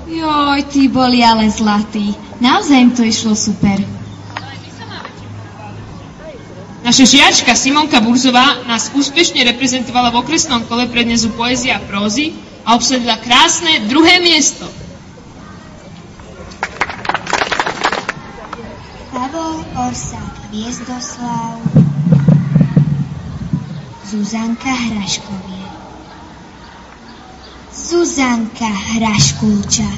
Joj, tí boli ale zlatí. Naozaj im to išlo super. Naša žiačka Simonka Burzová nás úspešne reprezentovala v okresnom kole prednesu poézia a prózy a obsadila krásne 2. miesto. Pavol Orsák Hviezdoslav, Zuzanka Hraškovie. Zuzanka Hraškulča,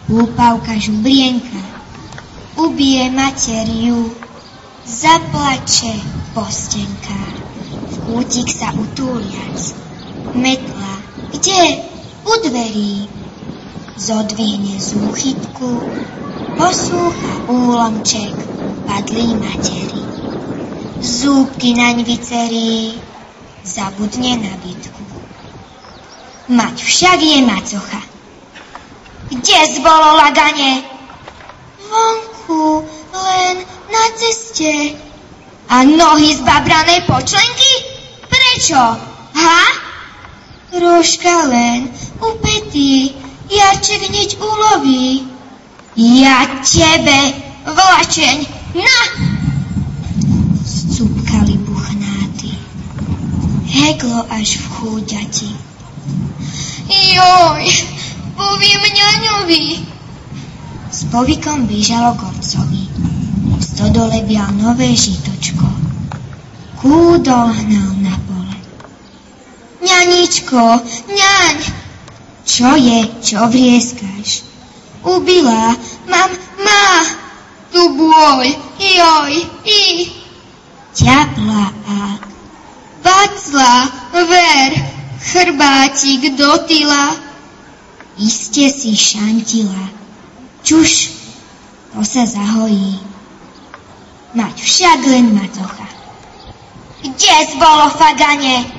úpavka žubrienka, ubije materiu, zaplače postenkár, v kútik sa utúliac, metla, kde? U dverí, zodvihne zúchytku, posúcha úlomček padlý materi, zúbky naň vycerí, zabudne na bitku. Mať však je macocha. Kde zbolo laganie? Vonku, len na ceste. A nohy zbabrané počlenky? Prečo? Ha? Rožka len upetý, Jarček hneď uloví. Ja tebe, vlačeň, na! Scúpkali buchnáty, heklo až v chúďati. Joj, poviem ňaňovi. S povykom bížalo k otcovi. V stodole bial nové žitočko. Kúdo hnal na pole. Ňaničko, ňaň! Čo je, čo vrieskáš? Ubila, mám, má, tu bôľ, joj, i. Ťapla a vacla, ver, chrbátik do tyla. Iste si šantila. Čuš, to sa zahojí. Mať však len macocha. Kde zbolo fagane?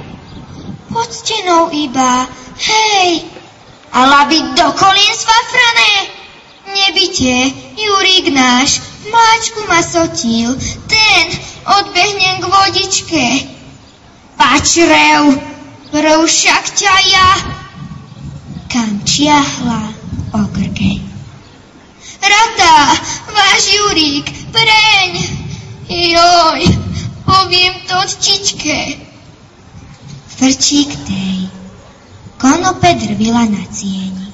Pod stenou iba, hej. A byť do kolien sfafrané? Nebyte, Jurík náš, mláčku ma sotil, ten odbehnem k vodičke. Pač rev, prv však ťa ja. Kam čiahla po krke. Rata, váš Jurík, preň. Joj, poviem to tčičke. Frčí k tej. Konope drvila na cieni.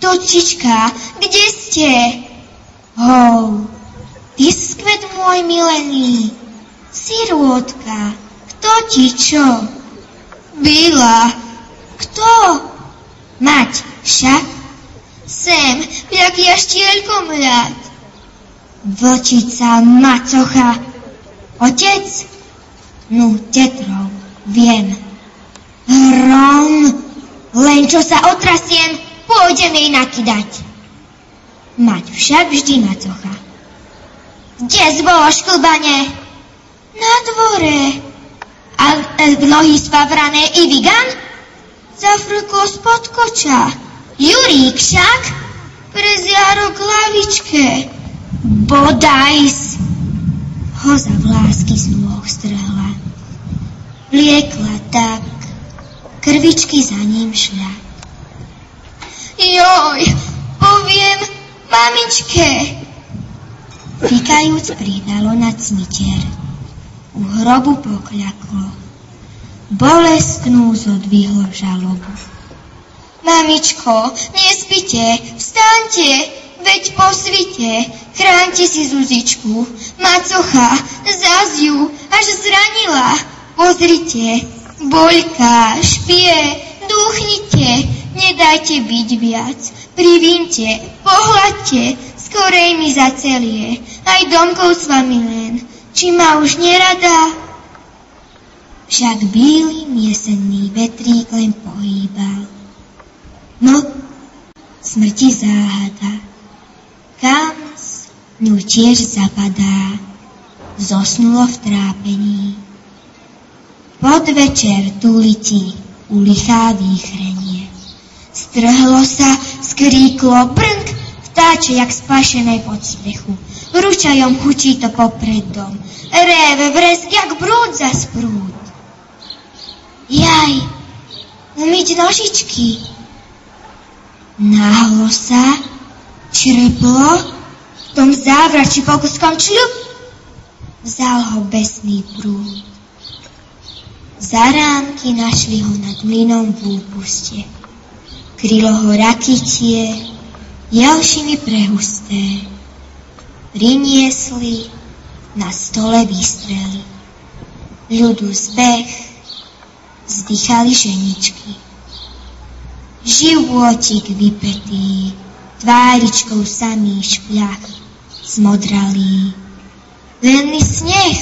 Točička, kde ste? Hou, piskvet môj milený. Sirôtka, kto ti čo? Byla. Kto? Mať, však? Sem, jak jaštielko mľad. Vlčica, macocha. Otec? No, tetrov, viem. Hrom. Len čo sa otrasiem, pôjdem jej nakydať. Mať však vždy macocha. Kde zbolo šklbanie? Na dvore. A nohy spavrané i vigan? Zafrklo spod koča. Jurík však? Preziaro k lavičke. Bodajs. Hoza vlásky z nôh strhla. Vliekla tak. Krvičky za ním šľa. Joj, poviem mamičke. Fikajúc pridalo na cmitier. U hrobu pokľaklo. Bolestnú zodvihlo žalobu. Mamičko, nespite, vstaňte, veď po svite, chránte si Zuzičku. Macocha, zas ju až zranila. Pozrite, boľka, špie, dúchnite, nedajte byť viac. Privínte, pohľadte, skorej mi zacelie, aj domkov s vami len. Či ma už nerada? Však bílým jesenný vetrík len pohýbal. No, smrti záhada, kam z ňu tiež zapadá, zosnulo v trápení. Podvečer tulití ulichá výchrenie. Strhlo sa, skríklo, brnk, vtáče jak spašenej pod strechu. Ručajom chučí to popred dom. Réve, vresk, jak brúd za sprúd. Jaj, umyť nožičky. Náhlo sa čriplo, v tom závrači pokuskom čľup, vzal ho besný prúd. Zaránky našli ho nad mlynom v úpuste. Krylo ho rakytie, jelšiny prehusté. Priniesli na stole výstrely. Ľudu zbeh, vzdychali ženičky. Životík vypetý, tváričkou samý špľach, zmodralý. Lenný sneh,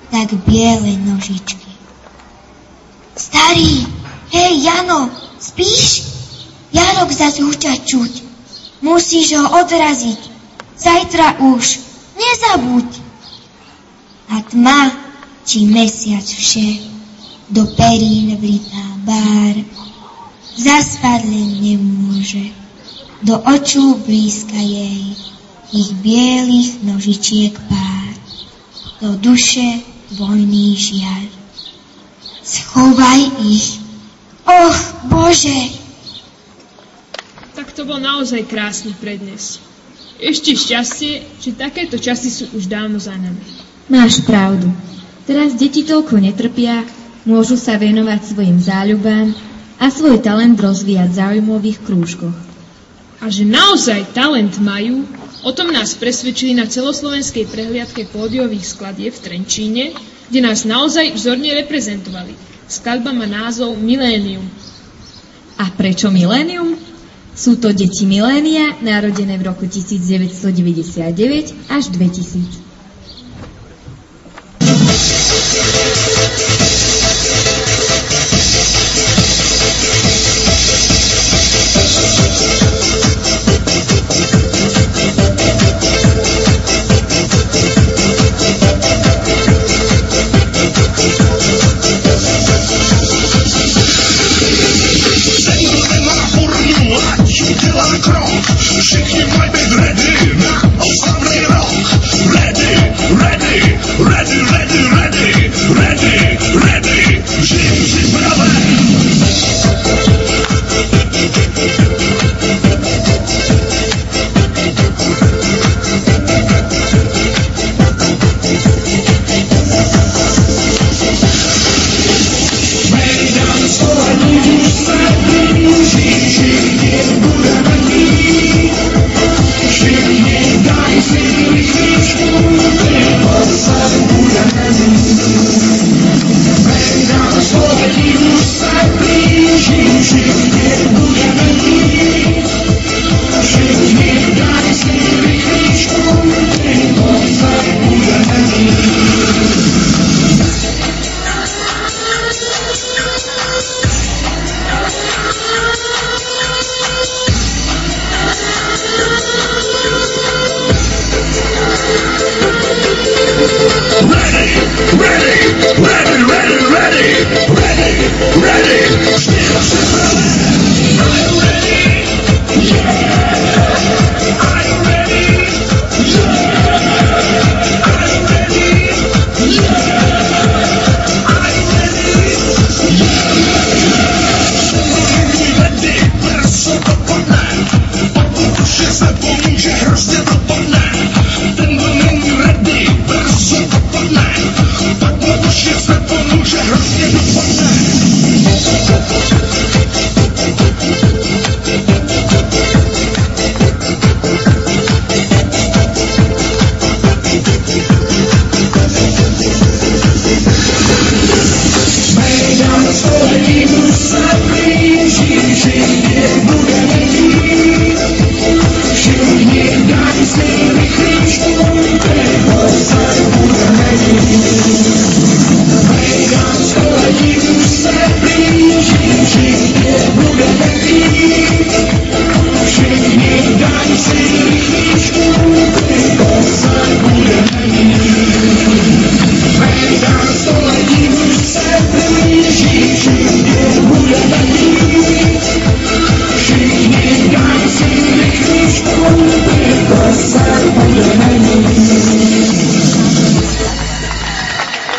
tak biele nožičky. Starý, hej Jano, spíš? Janok zas huča čuť. Musíš ho odraziť. Zajtra už, nezabuď. A tma, či mesiac vše, do perín vlitá bár, zaspať len nemôže, do očú blízka jej, ich bielých nožičiek pár, do duše vojný žiar. Schovaj ich, och Bože! Tak to bol naozaj krásny prednes. Ešte šťastie, že takéto časy sú už dávno za nami. Máš pravdu. Teraz deti toľko netrpia, môžu sa venovať svojim záľubám a svoj talent rozvíjať v záujmových krúžkoch. A že naozaj talent majú, o tom nás presvedčili na celoslovenskej prehliadke pódiových skladieb v Trenčíne, kde nás naozaj vzorne reprezentovali. Skladba má názov Milénium. A prečo milénium? Sú to deti milénia, narodené v roku 1999 až 2000. Všichni mají být ready na oslavný rok. Ready, ready, ready, ready, ready, ready, ready, všichni zbravé. Mejdan stojí, se blíží, všichni budeme mít. Všichni daj si chvíčku, nebo se budeme mít. Mejdan stojí, se blíží, všichni budeme mít. Všichni daj si chvíčku, nebo se budeme mít. Ready, ready, ready, ready, ready, ready, ready. Are you ready? Yeah. Are you ready? Yeah. Are you ready? Yeah. Are you ready? Yeah. Ready, perso to podne. Protože se pomůže hrozně to podne. Ten kdo není ready, perso to podne. Pak mu už se pomůže hrozně to podne. Mejdan stojí, se blíží, všichni budeme mít. Všichni daj si chvíčku, nebo se budeme mít. Mejdan stojí, se blíží, všichni